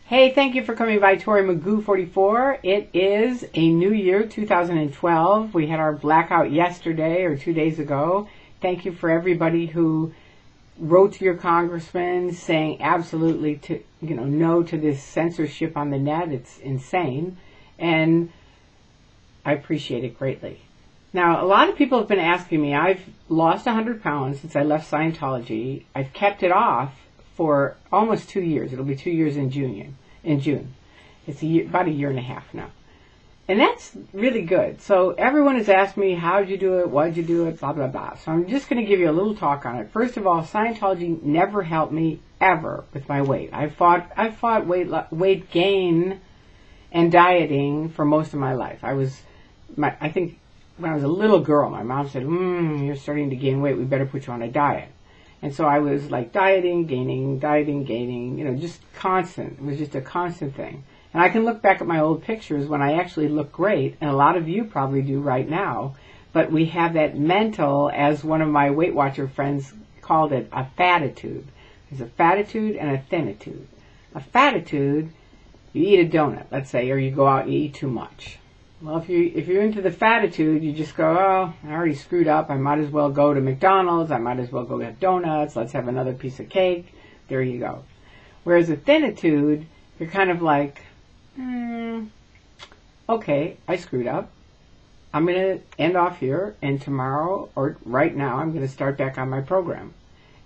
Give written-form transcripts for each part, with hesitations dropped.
Hey, thank you for coming by, Tori Magoo 44. It is a new year, 2012. We had our blackout yesterday or 2 days ago. Thank you for everybody who wrote to your congressman saying absolutely to, no to this censorship on the net. It's insane. And I appreciate it greatly. Now, a lot of people have been asking me, I've lost 100 pounds since I left Scientology. I've kept it off for almost 2 years. It'll be 2 years in June. It's about a year and a half now. And that's really good. So everyone has asked me, how'd you do it? Why'd you do it? Blah, blah, blah. So I'm just going to give you a little talk on it. First of all, Scientology never helped me ever with my weight. I fought weight gain and dieting for most of my life. I think when I was a little girl, my mom said, you're starting to gain weight. We better put you on a diet. And so I was like dieting, gaining, just constant. It was just a constant thing. And I can look back at my old pictures when I actually look great, and a lot of you probably do right now, but we have that mental, as one of my Weight Watcher friends called it, a fatitude. There's a fatitude and a thinitude. A fatitude, you eat a donut, let's say, or you go out and you eat too much. Well, if you're into the fatitude, you just go, oh, I already screwed up. I might as well go to McDonald's. I might as well go get donuts. Let's have another piece of cake. There you go. Whereas a thinitude, you're kind of like, okay, I screwed up. I'm going to end off here, and tomorrow, or right now, I'm going to start back on my program.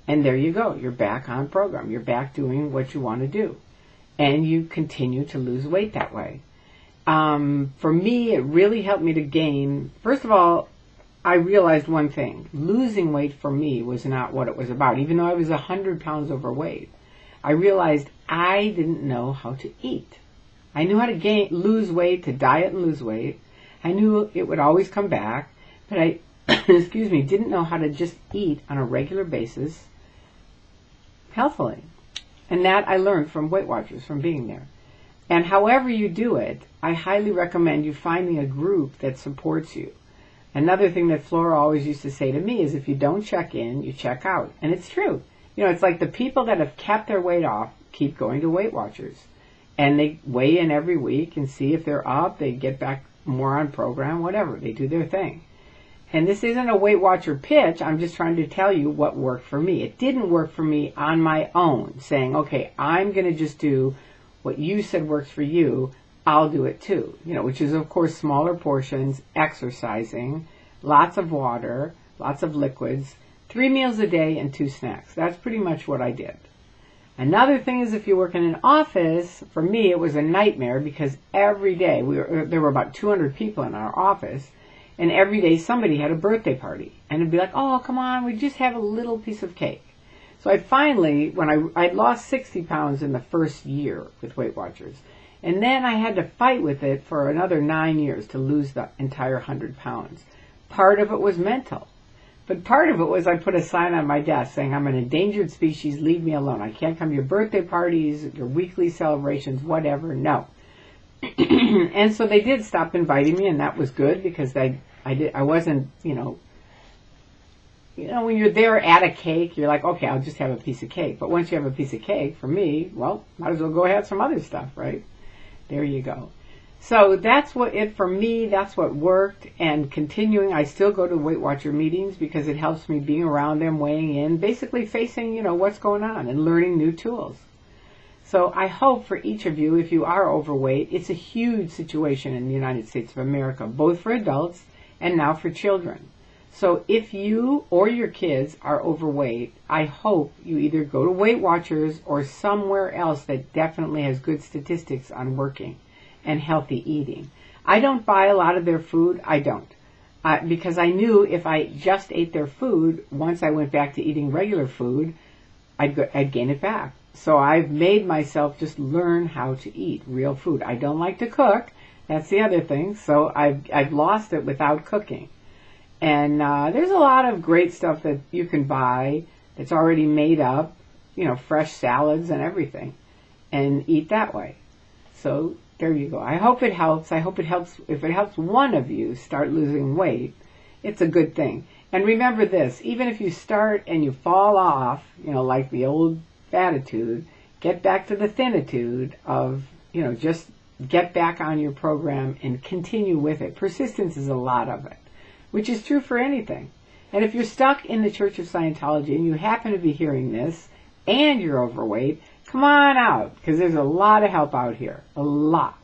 And there you go. You're back on program. You're back doing what you want to do. And you continue to lose weight that way. For me, it really helped me to gain. First of all, I realized one thing. Losing weight for me was not what it was about. Even though I was 100 pounds overweight, I realized I didn't know how to eat. I knew how to lose weight, to diet and lose weight. I knew it would always come back, but I, didn't know how to just eat on a regular basis healthily. And that I learned from Weight Watchers, from being there. And however you do it, I highly recommend you finding a group that supports you. Another thing that Flora always used to say to me is, if you don't check in, you check out. And it's true. It's like the people that have kept their weight off keep going to Weight Watchers. And they weigh in every week and see if they're up, they get back more on program, whatever. They do their thing. And this isn't a Weight Watcher pitch. I'm just trying to tell you what worked for me. It didn't work for me on my own, saying, okay, I'm going to just do what you said works for you, I'll do it too. Which is, of course, smaller portions, exercising, lots of water, lots of liquids, 3 meals a day and 2 snacks. That's pretty much what I did. Another thing is, if you work in an office, for me it was a nightmare, because every day there were about 200 people in our office, and every day somebody had a birthday party. And it'd be like, oh, come on, we just have a little piece of cake. So I finally, when I'd lost 60 pounds in the first year with Weight Watchers, and then I had to fight with it for another 9 years to lose the entire 100 pounds. Part of it was mental, but part of it was I put a sign on my desk saying, I'm an endangered species, leave me alone. I can't come to your birthday parties, your weekly celebrations, whatever, no. And so they did stop inviting me, and that was good, because I wasn't, when you're there at a cake, you're like, okay, I'll just have a piece of cake. But once you have a piece of cake, for me, well, might as well go have some other stuff, right? There you go. So that's for me, that's what worked. And continuing, I still go to Weight Watcher meetings, because it helps me being around them, weighing in, basically facing, what's going on and learning new tools. So I hope for each of you, if you are overweight, it's a huge situation in the United States of America, both for adults and now for children. So if you or your kids are overweight, I hope you either go to Weight Watchers or somewhere else that definitely has good statistics on working and healthy eating. I don't buy a lot of their food. I don't. Because I knew if I just ate their food, once I went back to eating regular food, I'd gain it back. So I've made myself just learn how to eat real food. I don't like to cook. That's the other thing. So I've lost it without cooking. And there's a lot of great stuff that you can buy that's already made up, fresh salads and everything, and eat that way. So there you go. I hope it helps. I hope it helps. If it helps one of you start losing weight, it's a good thing. And remember this, even if you start and you fall off, like the old attitude, get back to the thinitude of, just get back on your program and continue with it. Persistence is a lot of it, which is true for anything. And if you're stuck in the Church of Scientology and you happen to be hearing this and you're overweight, come on out, because there's a lot of help out here. A lot.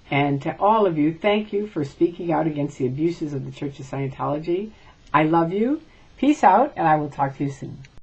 And to all of you, thank you for speaking out against the abuses of the Church of Scientology. I love you. Peace out, and I will talk to you soon.